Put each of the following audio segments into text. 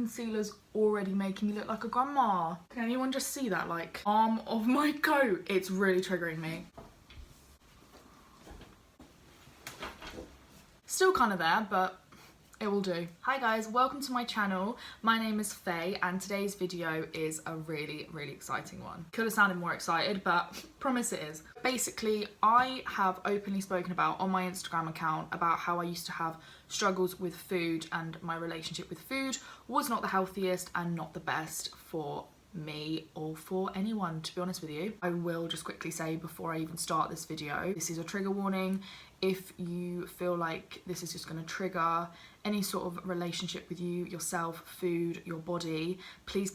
Concealer's already making me look like a grandma. Can anyone just see that, like, arm of my coat? It's really triggering me. Still kind of there, but it will do. Hi guys, welcome to my channel. My name is Faye and today's video is a really exciting one. Could have sounded more excited, but promise it is. Basically, I have openly spoken about on my Instagram account about how I used to have struggles with food and my relationship with food was not the healthiest and not the best for me or for anyone, to be honest with you. I will just quickly say before I even start this video, this is a trigger warning. If you feel like this is just going to trigger any sort of relationship with you, yourself, food, your body, please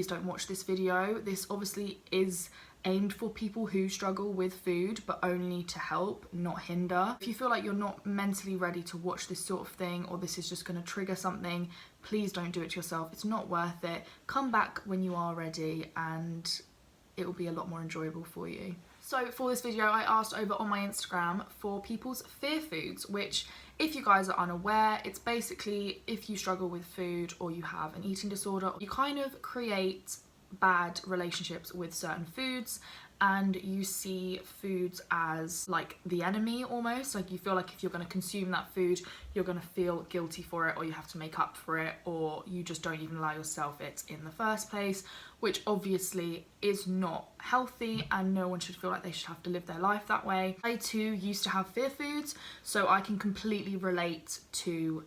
don't watch this video. This obviously is aimed for people who struggle with food, but only to help, not hinder. If you feel like you're not mentally ready to watch this sort of thing, or this is just going to trigger something, please don't do it to yourself. It's not worth it. Come back when you are ready and it will be a lot more enjoyable for you. So for this video, I asked over on my Instagram for people's fear foods, which, if you guys are unaware, it's basically if you struggle with food or you have an eating disorder, you kind of create bad relationships with certain foods and you see foods as like the enemy almost. Like you feel like if you're going to consume that food, you're going to feel guilty for it, or you have to make up for it, or you just don't even allow yourself it in the first place, which obviously is not healthy and no one should feel like they should have to live their life that way. I too used to have fear foods, so I can completely relate to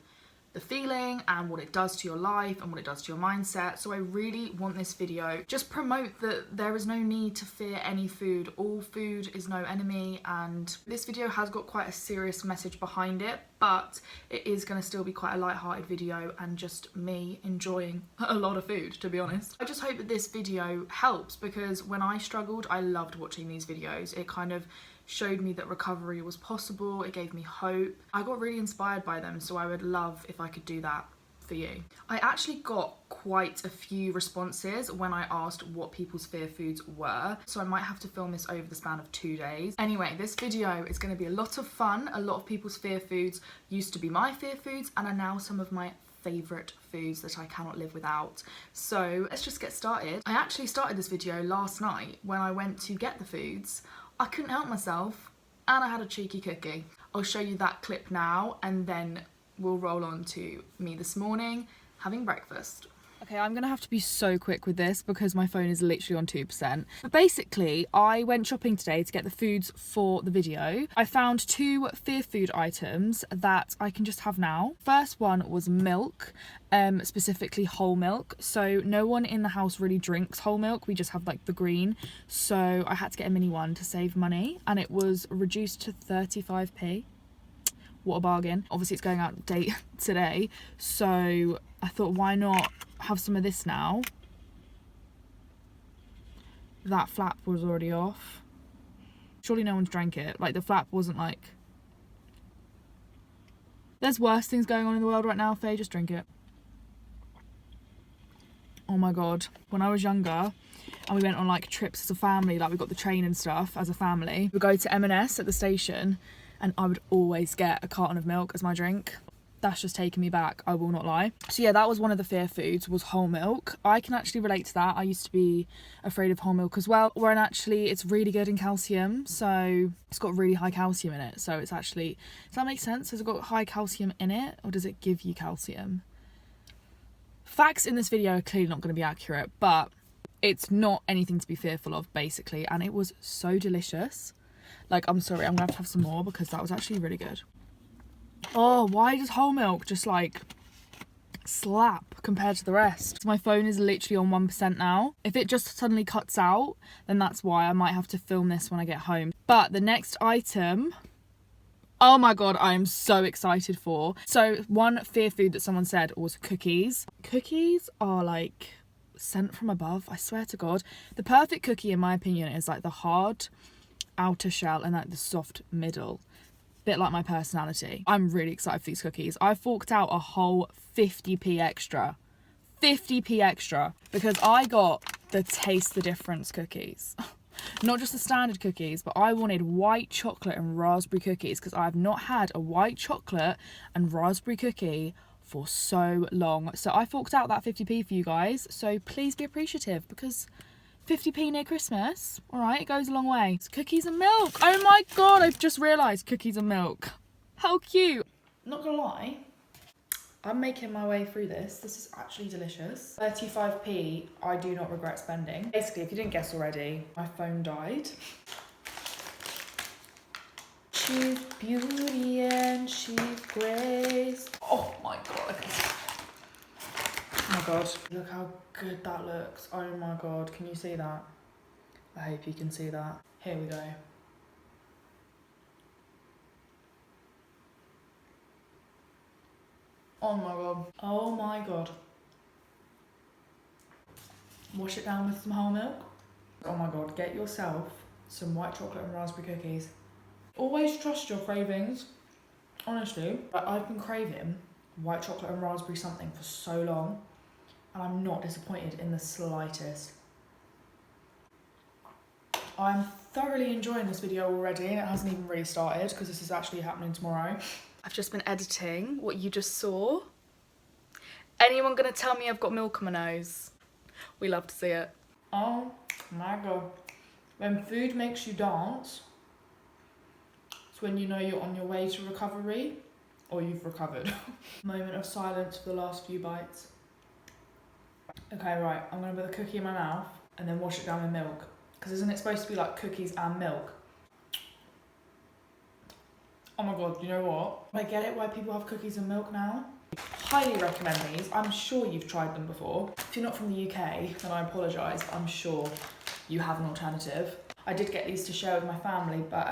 the feeling and what it does to your life and what it does to your mindset. So I really want this video just promote that there is no need to fear any food. All food is no enemy, and this video has got quite a serious message behind it, but it is going to still be quite a light-hearted video and just me enjoying a lot of food, to be honest. I just hope that this video helps, because when I struggled, I loved watching these videos. It kind of showed me that recovery was possible. It gave me hope. I got really inspired by them, so I would love if I could do that for you. I actually got quite a few responses when I asked what people's fear foods were, so I might have to film this over the span of 2 days. Anyway, this video is going to be a lot of fun. A lot of people's fear foods used to be my fear foods and are now some of my favourite foods that I cannot live without. So let's just get started. I actually started this video last night when I went to get the foods. I couldn't help myself and I had a cheeky cookie. I'll show you that clip now and then we'll roll on to me this morning having breakfast. Okay, I'm gonna have to be so quick with this because my phone is literally on 2%. But basically, I went shopping today to get the foods for the video. I found 2 fear food items that I can just have now. First one was milk, specifically whole milk. So no one in the house really drinks whole milk. We just have like the green. So I had to get a mini one to save money, and it was reduced to 35p. What a bargain. Obviously it's going out of date today, so I thought, why not have some of this now? That flap was already off. Surely no one's drank it. Like, the flap wasn't like... There's worse things going on in the world right now, Faye, just drink it. Oh my god. When I was younger and we went on like trips as a family, like we got the train and stuff as a family, we'd go to M&S at the station and I would always get a carton of milk as my drink. That's just taking me back, I will not lie. So yeah, that was one of the fear foods, was whole milk. I can actually relate to that. I used to be afraid of whole milk as well, whereas actually it's really good in calcium. So it's got really high calcium in it. So it's actually, does that make sense? Has it got high calcium in it, or does it give you calcium? Facts in this video are clearly not going to be accurate, but it's not anything to be fearful of, basically. And it was so delicious. Like, I'm sorry, I'm gonna have to have some more because that was actually really good. Oh, why does whole milk just like slap compared to the rest? My phone is literally on 1% now. If it just suddenly cuts out, then that's why. I might have to film this when I get home. But the next item, oh my god, I am so excited for. So one fear food that someone said was cookies. Cookies are like sent from above, I swear to god. The perfect cookie, in my opinion, is like the hard outer shell and like the soft middle. Bit like my personality. I'm really excited for these cookies. I forked out a whole 50p extra. 50p extra. Because I got the Taste the Difference cookies. Not just the standard cookies, but I wanted white chocolate and raspberry cookies because I have not had a white chocolate and raspberry cookie for so long. So I forked out that 50p for you guys, so please be appreciative, because 50p near Christmas, all right, it goes a long way. It's cookies and milk. Oh my God, I've just realised cookies and milk. How cute. Not gonna lie, I'm making my way through this. This is actually delicious. 35p, I do not regret spending. Basically, if you didn't guess already, my phone died. She's beauty and she's grace. Oh my God. Oh my God. Look how good that looks. Oh my God. Can you see that? I hope you can see that. Here we go. Oh my God. Oh my God. Wash it down with some whole milk. Oh my God. Get yourself some white chocolate and raspberry cookies. Always trust your cravings. Honestly, I've been craving white chocolate and raspberry something for so long, and I'm not disappointed in the slightest. I'm thoroughly enjoying this video already, and it hasn't even really started because this is actually happening tomorrow. I've just been editing what you just saw. Anyone gonna tell me I've got milk on my nose? We love to see it. Oh my God. When food makes you dance, it's when you know you're on your way to recovery, or you've recovered. Moment of silence for the last few bites. Okay, right, I'm gonna put the cookie in my mouth and then wash it down with milk. Because isn't it supposed to be like cookies and milk? Oh my God, you know what? I get it why people have cookies and milk now. Highly recommend these. I'm sure you've tried them before. If you're not from the UK, then I apologise. I'm sure you have an alternative. I did get these to share with my family, but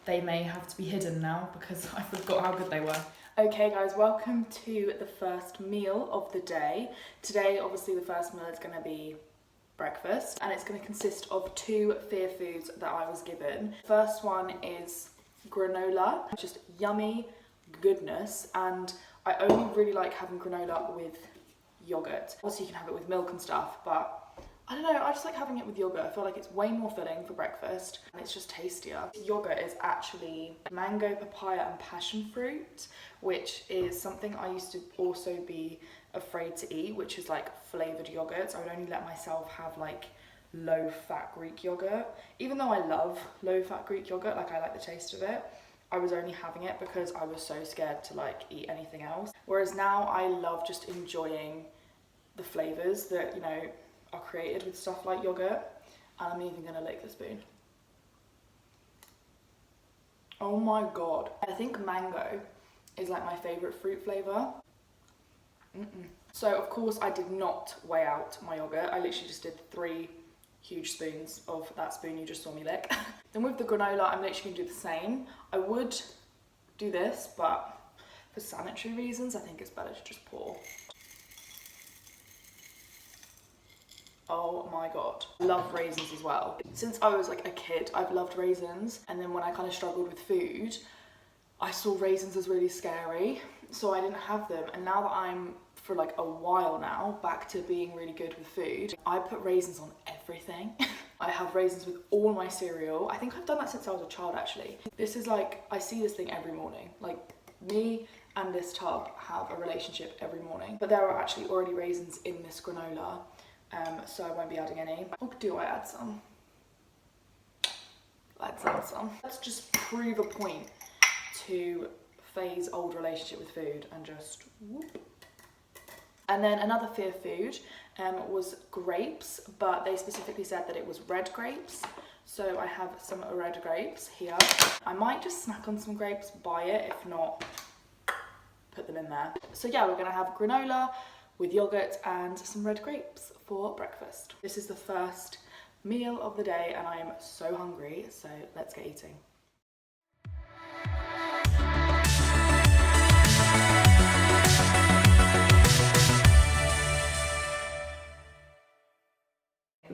they may have to be hidden now because I forgot how good they were. Okay guys, welcome to the first meal of the day. Today, obviously the first meal is gonna be breakfast, and it's gonna consist of 2 fear foods that I was given. First one is granola, just yummy goodness, and I only really like having granola with yogurt. Also you can have it with milk and stuff, but I don't know, I just like having it with yogurt. I feel like it's way more filling for breakfast and it's just tastier. Yogurt is actually mango, papaya and passion fruit, which is something I used to also be afraid to eat, which is like flavoured yogurts. I would only let myself have like low fat Greek yogurt. Even though I love low fat Greek yogurt, like I like the taste of it, I was only having it because I was so scared to like eat anything else. Whereas now I love just enjoying the flavours that, you know, are created with stuff like yogurt. And I'm even gonna lick the spoon. Oh my God. I think mango is like my favourite fruit flavour. So of course I did not weigh out my yogurt. I literally just did 3 huge spoons of that spoon you just saw me lick. Then with the granola, I'm literally gonna do the same. I would do this, but for sanitary reasons, I think it's better to just pour. Oh my God. I love raisins as well. Since I was like a kid, I've loved raisins. And then when I kind of struggled with food, I saw raisins as really scary, so I didn't have them. And now that I'm, for like a while now, back to being really good with food, I put raisins on everything. I have raisins with all my cereal. I think I've done that since I was a child actually. This is like, I see this thing every morning. Like me and this tub have a relationship every morning. But there are actually already raisins in this granola, so I won't be adding any. Or do I add some? Let's add some. Let's just prove a point to Faye's old relationship with food and just whoop. And then another fear food was grapes, but they specifically said that it was red grapes. So I have some red grapes here. I might just snack on some grapes, buy it, if not, put them in there. So yeah, we're gonna have granola with yogurt and some red grapes for breakfast. This is the first meal of the day and I am so hungry, so let's get eating.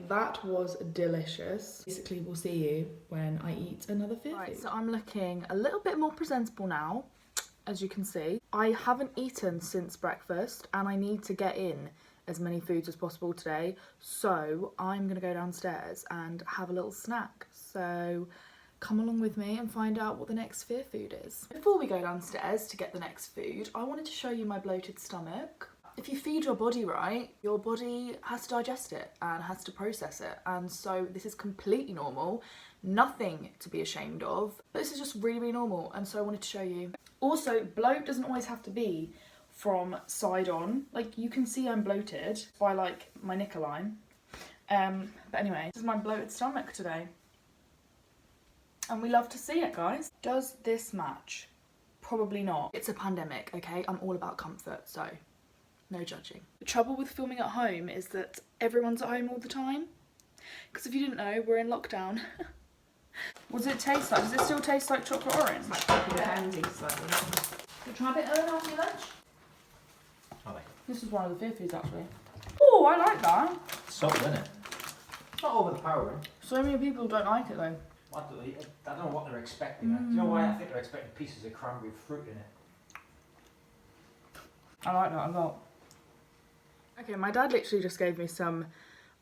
That was delicious. Basically, we'll see you when I eat another food. Right, so I'm looking a little bit more presentable now, as you can see. I haven't eaten since breakfast and I need to get in as many foods as possible today. So I'm gonna go downstairs and have a little snack. So come along with me and find out what the next fear food is. Before we go downstairs to get the next food, I wanted to show you my bloated stomach. If you feed your body right, your body has to digest it and has to process it. And so this is completely normal, nothing to be ashamed of. This is just really, really normal. And so I wanted to show you. Also, bloat doesn't always have to be from side on. Like, you can see I'm bloated by like my knicker line. But anyway, this is my bloated stomach today. And we love to see it, guys. Does this match? Probably not. It's a pandemic, okay? I'm all about comfort, so no judging. The trouble with filming at home is that everyone's at home all the time. Because if you didn't know, we're in lockdown. What does it taste like? Does it still taste like chocolate orange? Like chocolate candy slightly. You try a bit early after your lunch? Are they? This is one of the fear foods, actually. Oh, I like that. It's subtle, isn't it? It's not overpowering. So many people don't like it, though. I don't know what they're expecting. Do you know why I think they're expecting pieces of cranberry fruit in it? I like that a lot. Okay, my dad literally just gave me some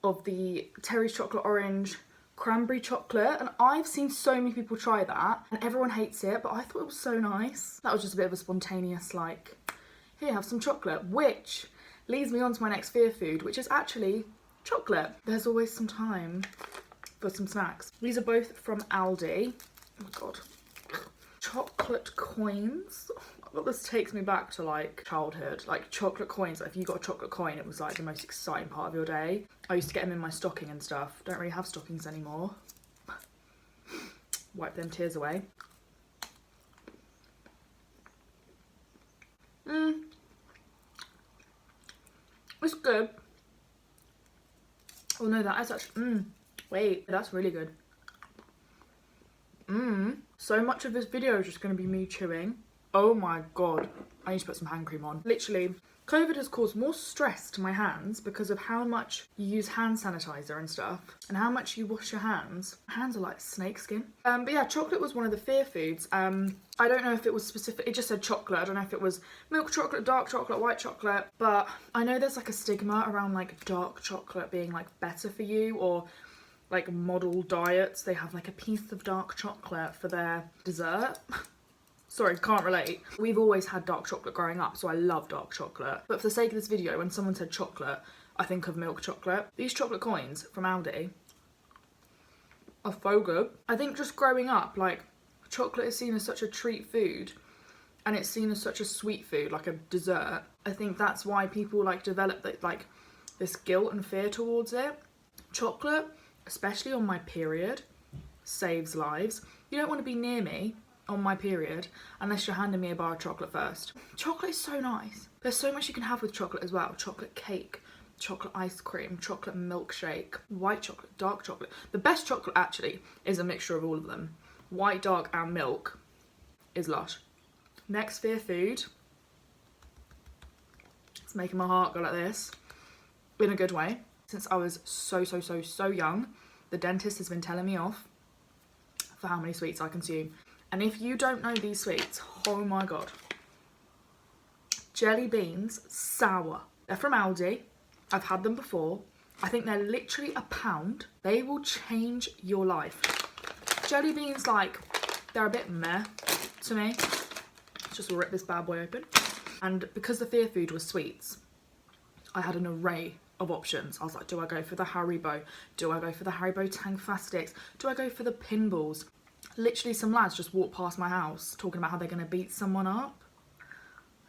of the Terry's chocolate orange cranberry chocolate, and I've seen so many people try that and everyone hates it, but I thought it was so nice. That was just a bit of a spontaneous, like, here, have some chocolate, which leads me on to my next fear food, which is actually chocolate. There's always some time for some snacks. These are both from Aldi. Oh my god. Chocolate coins. Well, this takes me back to like childhood, like chocolate coins. Like, if you got a chocolate coin, it was like the most exciting part of your day. I used to get them in my stocking and stuff. Don't really have stockings anymore. Wipe them tears away. It's good. Oh no, that is actually, wait, that's really good. So much of this video is just going to be me chewing. Oh my god, I need to put some hand cream on. Literally, COVID has caused more stress to my hands because of how much you use hand sanitizer and stuff and how much you wash your hands. My hands are like snake skin. But yeah, chocolate was one of the fear foods. I don't know if it was specific, it just said chocolate. I don't know if it was milk chocolate, dark chocolate, white chocolate, but I know there's like a stigma around like dark chocolate being like better for you, or like model diets, they have like a piece of dark chocolate for their dessert. Sorry, can't relate. We've always had dark chocolate growing up, so I love dark chocolate. But for the sake of this video, when someone said chocolate, I think of milk chocolate. These chocolate coins from Aldi are so good. I think just growing up, like, chocolate is seen as such a treat food, and it's seen as such a sweet food, like a dessert. I think that's why people like develop like this guilt and fear towards it. Chocolate, especially on my period, saves lives. You don't want to be near me on my period unless you're handing me a bar of chocolate first. Chocolate is so nice. There's so much you can have with chocolate as well. Chocolate cake, chocolate ice cream, chocolate milkshake, white chocolate, dark chocolate. The best chocolate actually is a mixture of all of them. White, dark and milk is lush. Next fear food. It's making my heart go like this in a good way. Since I was so young, the dentist has been telling me off for how many sweets I consume. And if you don't know these sweets, oh my god. Jelly beans, sour. They're from Aldi. I've had them before. I think they're literally £1. They will change your life. Jelly beans, like, they're a bit meh to me. Let's just rip this bad boy open. And because the fear food was sweets, I had an array of options. I was like, do I go for the Haribo? Do I go for the Haribo Tangfastics? Do I go for the pinballs? Literally some lads just walked past my house talking about how they're going to beat someone up.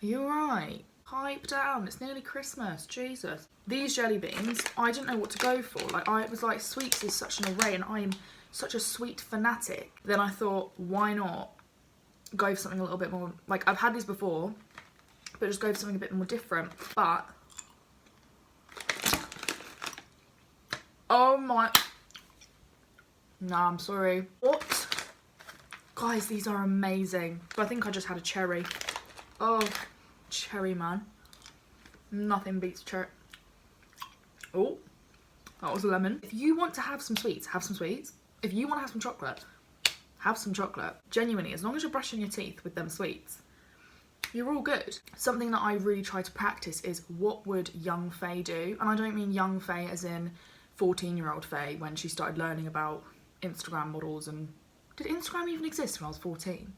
Are you alright? Pipe down, it's nearly Christmas, Jesus. These jelly beans, I didn't know what to go for. Like, I was like, sweets is such an array and I am such a sweet fanatic. Then I thought, why not go for something a little bit more, like, I've had these before, but just go for something a bit more different. But oh my, nah, I'm sorry. What? Guys, these are amazing. I think I just had a cherry. Oh, cherry, man. Nothing beats cherry. Oh, that was a lemon. If you want to have some sweets, have some sweets. If you want to have some chocolate, have some chocolate. Genuinely, as long as you're brushing your teeth with them sweets, you're all good. Something that I really try to practice is, what would young Faye do? And I don't mean young Faye as in 14-year-old Faye when she started learning about Instagram models and Did Instagram even exist when I was 14?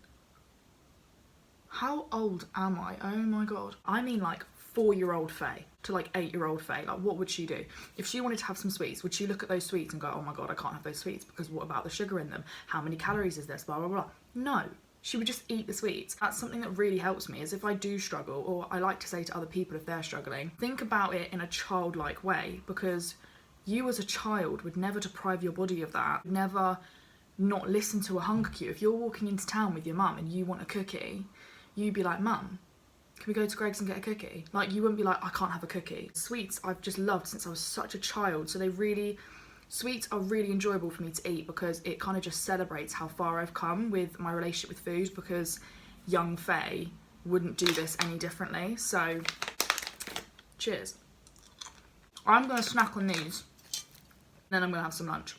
How old am I? Oh my god. I mean like 4-year-old Faye to like 8-year-old Faye. Like what would she do? If she wanted to have some sweets, would she look at those sweets and go, oh my god, I can't have those sweets because what about the sugar in them? How many calories is this? Blah, blah, blah. No. She would just eat the sweets. That's something that really helps me, is if I do struggle, or I like to say to other people if they're struggling, think about it in a childlike way, because you as a child would never deprive your body of that, never not listen to a hunger cue. If you're walking into town with your mum and you want a cookie, you'd be like, Mum, can we go to Greg's and get a cookie? Like, you wouldn't be like, I can't have a cookie. Sweets I've just loved since I was such a child, so sweets are really enjoyable for me to eat because it kind of just celebrates how far I've come with my relationship with food, because young Faye wouldn't do this any differently. So, cheers. I'm going to snack on these, then I'm going to have some lunch.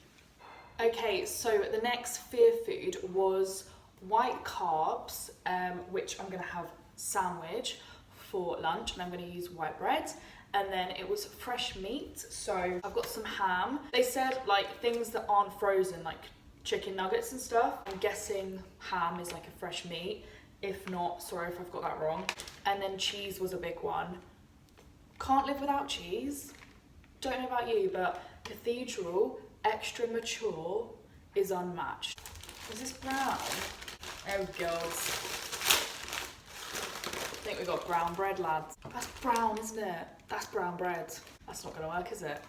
Okay, so the next fear food was white carbs, which I'm going to have sandwich for lunch, and I'm going to use white bread. And then it was fresh meat, so I've got some ham. They said like things that aren't frozen, like chicken nuggets and stuff. I'm guessing ham is like a fresh meat. If not, sorry if I've got that wrong. And then cheese was a big one. Can't live without cheese. Don't know about you, but Cathedral extra mature is unmatched. Is this brown? Oh god. I think we got brown bread, lads. That's brown, isn't it? That's brown bread. That's not gonna work, is it?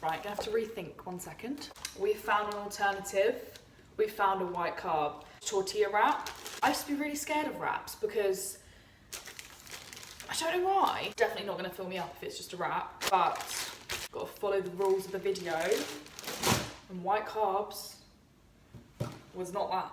Right, gonna have to rethink 1 second. We found an alternative. We found a white carb tortilla wrap. I used to be really scared of wraps because I don't know why. Definitely not gonna fill me up if it's just a wrap, but gotta follow the rules of the video. And white carbs was not that.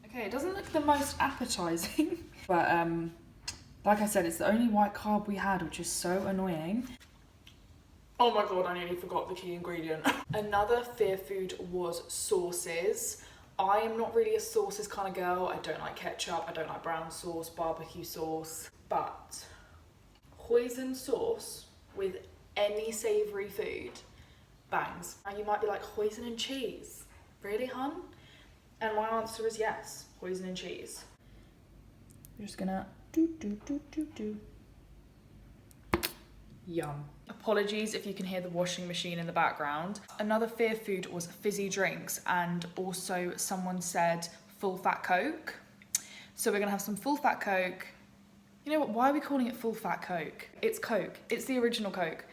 Okay, it doesn't look the most appetizing, but like I said, it's the only white carb we had, which is so annoying. Oh my god, I nearly forgot the key ingredient. Another fear food was sauces. I am not really a sauces kind of girl. I don't like ketchup, I don't like brown sauce, barbecue sauce, but hoisin sauce with any savoury food bangs. Now you might be like, hoisin and cheese? Really, hun? And my answer is yes, hoisin and cheese. We're just gonna do. Yum. Apologies if you can hear the washing machine in the background. Another fear food was fizzy drinks, and also someone said full fat Coke. So we're gonna have some full fat Coke. You know what, why are we calling it full fat Coke? It's Coke, it's the original Coke.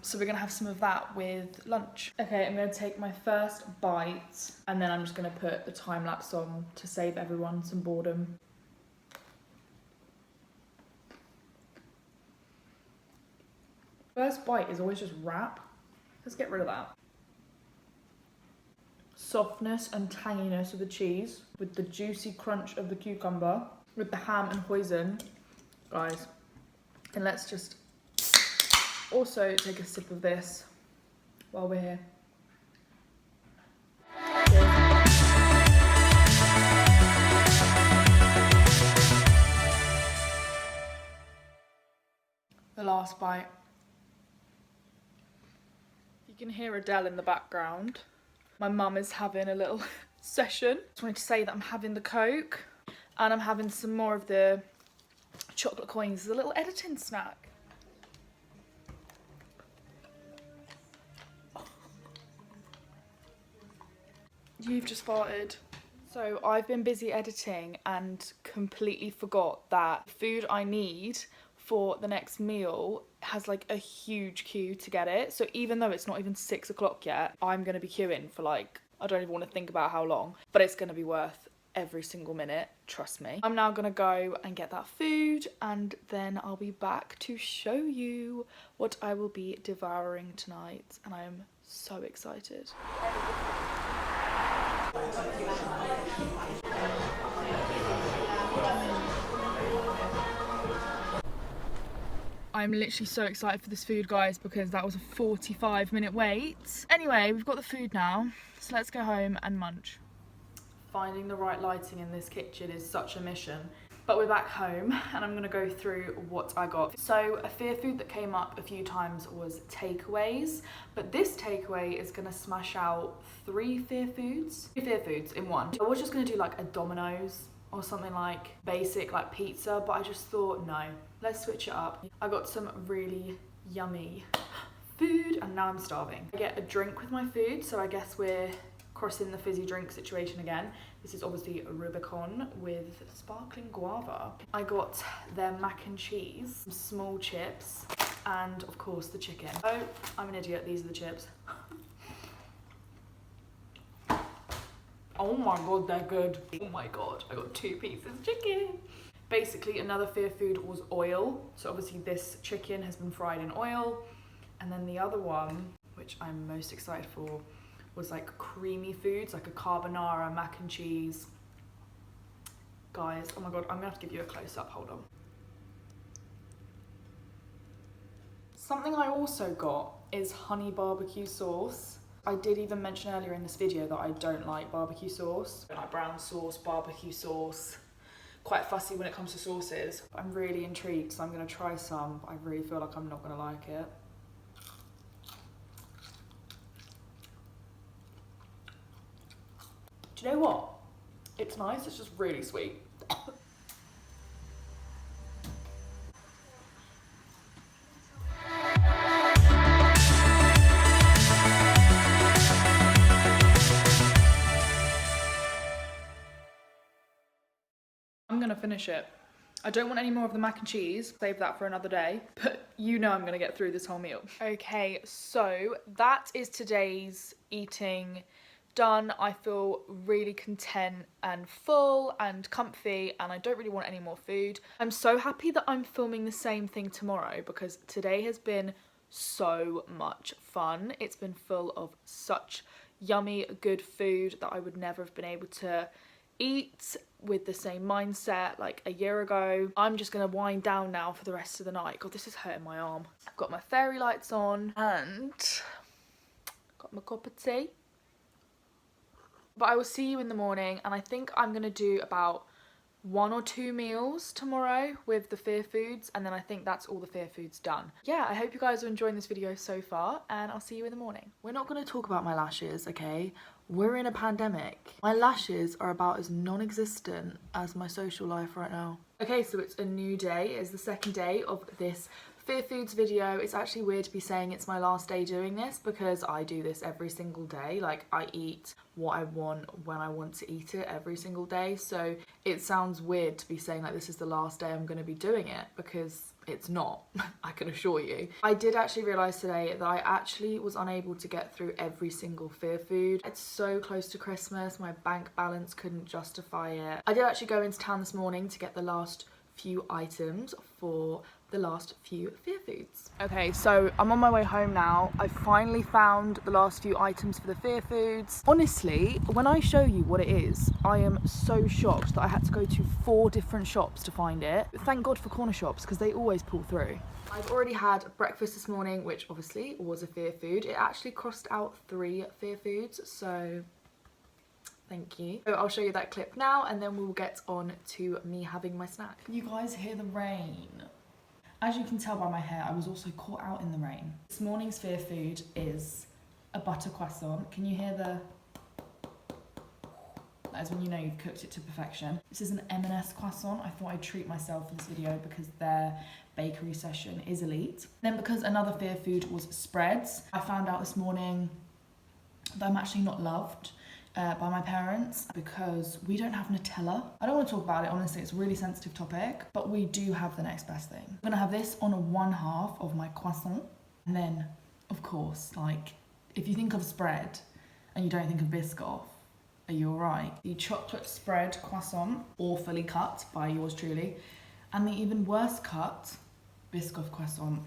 So we're gonna have some of that with lunch. Okay, I'm gonna take my first bite, and then I'm just gonna put the time lapse on to save everyone some boredom. First bite is always just wrap. Let's get rid of that. Softness and tanginess of the cheese with the juicy crunch of the cucumber with the ham and hoisin. Guys, and let's just also take a sip of this while we're here. The last bite. You can hear Adele in the background. My mum is having a little session. Just wanted to say that I'm having the Coke and I'm having some more of the chocolate coins as a little editing snack. You've just farted. So I've been busy editing and completely forgot that food I need for the next meal has like a huge queue to get it. So even though it's not even 6 o'clock yet, I'm gonna be queuing for like, I don't even want to think about how long, but it's gonna be worth every single minute, trust me. I'm now gonna go and get that food, and then I'll be back to show you what I will be devouring tonight, and I am so excited. I I'm literally so excited for this food, guys, because that was a 45-minute wait. Anyway, we've got the food now, so let's go home and munch. Finding the right lighting in this kitchen is such a mission. But we're back home and I'm gonna go through what I got. So a fear food that came up a few times was takeaways, but this takeaway is gonna smash out three fear foods in one. I was just gonna do like a Domino's or something like basic like pizza, but I just thought no, let's switch it up. I got some really yummy food and now I'm starving. I get a drink with my food, so I guess we're crossing the fizzy drink situation again. This is obviously a Rubicon with sparkling guava. I got their mac and cheese, some small chips, and of course the chicken. Oh, I'm an idiot, these are the chips. Oh my god, they're good. Oh my god, I got 2 pieces of chicken. Basically, another fear food was oil. So obviously this chicken has been fried in oil. And then the other one, which I'm most excited for, was like creamy foods, like a carbonara, mac and cheese. Guys, oh my god, I'm gonna have to give you a close-up, hold on. Something I also got is honey barbecue sauce. I did even mention earlier in this video that I don't like barbecue sauce. I like brown sauce, barbecue sauce. Quite fussy when it comes to sauces. I'm really intrigued, so I'm gonna try some, but I really feel like I'm not gonna like it. Do you know what? It's nice, it's just really sweet. I'm gonna finish it. I don't want any more of the mac and cheese, save that for another day, but you know I'm gonna get through this whole meal. Okay, so that is today's eating done. I feel really content and full and comfy and I don't really want any more food. I'm so happy that I'm filming the same thing tomorrow because today has been so much fun. It's been full of such yummy, good food that I would never have been able to eat with the same mindset like a year ago. I'm just gonna wind down now for the rest of the night. God, this is hurting my arm. I've got my fairy lights on and got my cup of tea. But I will see you in the morning and I think I'm gonna do about 1 or 2 meals tomorrow with the fear foods and then I think that's all the fear foods done. Yeah, I hope you guys are enjoying this video so far and I'll see you in the morning. We're not gonna talk about my lashes, okay? We're in a pandemic. My lashes are about as non-existent as my social life right now. Okay, so it's a new day. It's the second day of this fear foods video. It's actually weird to be saying it's my last day doing this because I do this every single day. Like I eat what I want when I want to eat it every single day. So it sounds weird to be saying like this is the last day I'm going to be doing it because it's not, I can assure you. I did actually realise today that I actually was unable to get through every single fear food. It's so close to Christmas, my bank balance couldn't justify it. I did actually go into town this morning to get the last few items for the last few fear foods. Okay, so I'm on my way home now. I finally found the last few items for the fear foods. Honestly, when I show you what it is, I am so shocked that I had to go to 4 different shops to find it. Thank God for corner shops because they always pull through. I've already had breakfast this morning, which obviously was a fear food. It actually crossed out 3 fear foods, so thank you. So I'll show you that clip now and then we'll get on to me having my snack. You guys hear the rain? As you can tell by my hair, I was also caught out in the rain. This morning's fear food is a butter croissant. Can you hear the... That is when you know you've cooked it to perfection. This is an M&S croissant. I thought I'd treat myself in this video because their bakery session is elite. Then because another fear food was spreads, I found out this morning that I'm actually not loved by my parents because we don't have Nutella. I don't want to talk about it, honestly, it's a really sensitive topic, but we do have the next best thing. I'm gonna have this on a 1/2 of my croissant. And then, of course, like, if you think of spread and you don't think of Biscoff, are you alright? The chocolate spread croissant, awfully cut by yours truly, and the even worse cut Biscoff croissant.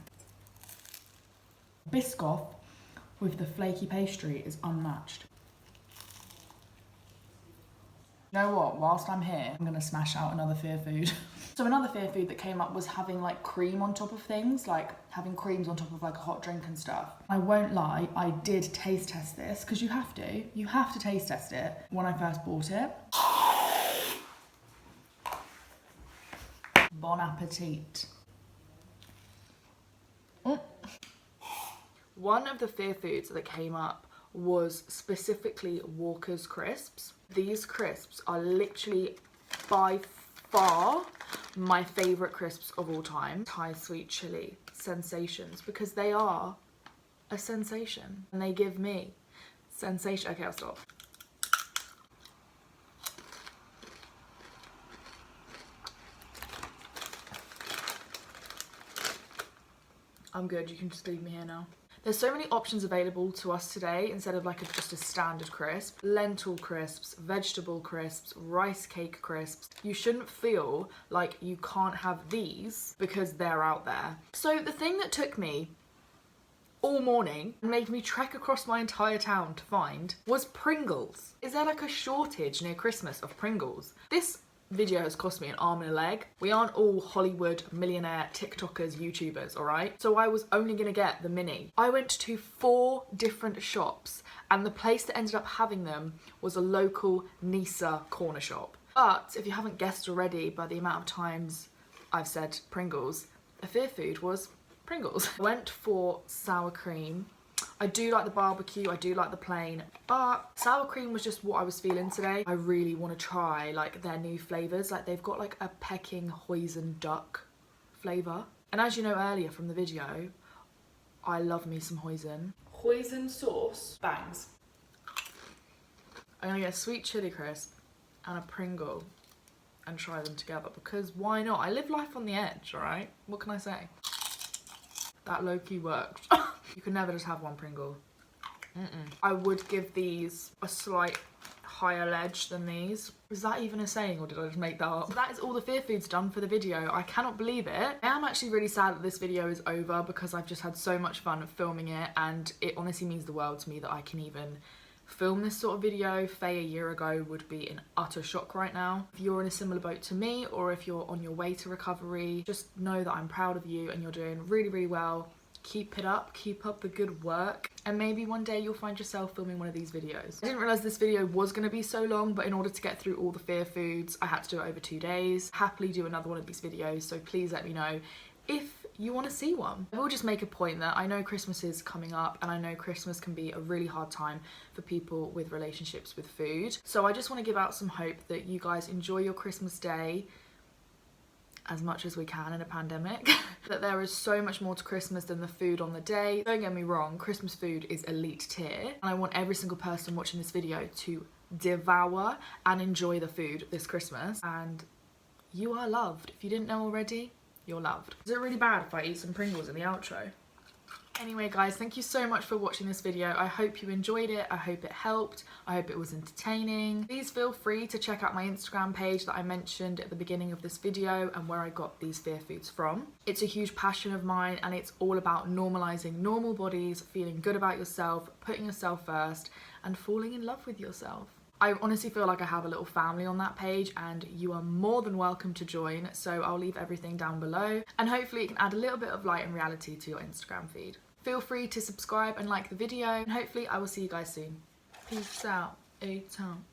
Biscoff with the flaky pastry is unmatched. You know what, whilst I'm here, I'm gonna smash out another fear food. So another fear food that came up was having like cream on top of things, like having creams on top of like a hot drink and stuff. I won't lie, I did taste test this because you have to taste test it when I first bought it. Bon appetit. One of the fear foods that came up was specifically Walker's crisps. These crisps are literally by far my favourite crisps of all time. Thai sweet chili sensations, because they are a sensation and they give me sensation. Okay, I'll stop. I'm good, you can just leave me here now. There's so many options available to us today instead of like just a standard crisp. Lentil crisps, vegetable crisps, rice cake crisps. You shouldn't feel like you can't have these because they're out there. So the thing that took me all morning and made me trek across my entire town to find was Pringles. Is there like a shortage near Christmas of Pringles? This video has cost me an arm and a leg. We aren't all Hollywood millionaire TikTokers, YouTubers, all right? So I was only gonna get the mini. I went to 4 different shops and the place that ended up having them was a local Nisa corner shop. But if you haven't guessed already by the amount of times I've said Pringles, the fear food was Pringles. I went for sour cream. I do like the barbecue, I do like the plain, but sour cream was just what I was feeling today. I really want to try like their new flavours. Like they've got like a Peking hoisin duck flavour. And as you know earlier from the video, I love me some hoisin. Hoisin sauce bangs. I'm gonna get a sweet chili crisp and a Pringle and try them together because why not? I live life on the edge, alright? What can I say? That low-key worked. You can never just have one Pringle. I would give these a slight higher ledge than these. Is that even a saying or did I just make that up? So that is all the fear foods done for the video. I cannot believe it. I am actually really sad that this video is over because I've just had so much fun filming it and it honestly means the world to me that I can even film this sort of video. Faye a year ago would be in utter shock right now. If you're in a similar boat to me or if you're on your way to recovery, just know that I'm proud of you and you're doing really, really well. Keep it up, keep up the good work, and maybe one day you'll find yourself filming one of these videos. I didn't realise this video was going to be so long, but in order to get through all the fear foods, I had to do it over 2 days. Happily do another one of these videos, so please let me know if you want to see one. I will just make a point that I know Christmas is coming up and I know Christmas can be a really hard time for people with relationships with food. So I just want to give out some hope that you guys enjoy your Christmas day as much as we can in a pandemic. That there is so much more to Christmas than the food on the day. Don't get me wrong, Christmas food is elite tier. And I want every single person watching this video to devour and enjoy the food this Christmas. And you are loved. If you didn't know already, you're loved. Is it really bad if I eat some Pringles in the outro? Anyway guys, thank you so much for watching this video. I hope you enjoyed it. I hope it helped. I hope it was entertaining. Please feel free to check out my Instagram page that I mentioned at the beginning of this video and where I got these fear foods from. It's a huge passion of mine and it's all about normalizing normal bodies, feeling good about yourself, putting yourself first and falling in love with yourself. I honestly feel like I have a little family on that page and you are more than welcome to join. So I'll leave everything down below and hopefully it can add a little bit of light and reality to your Instagram feed. Feel free to subscribe and like the video and hopefully I will see you guys soon. Peace out. A-town.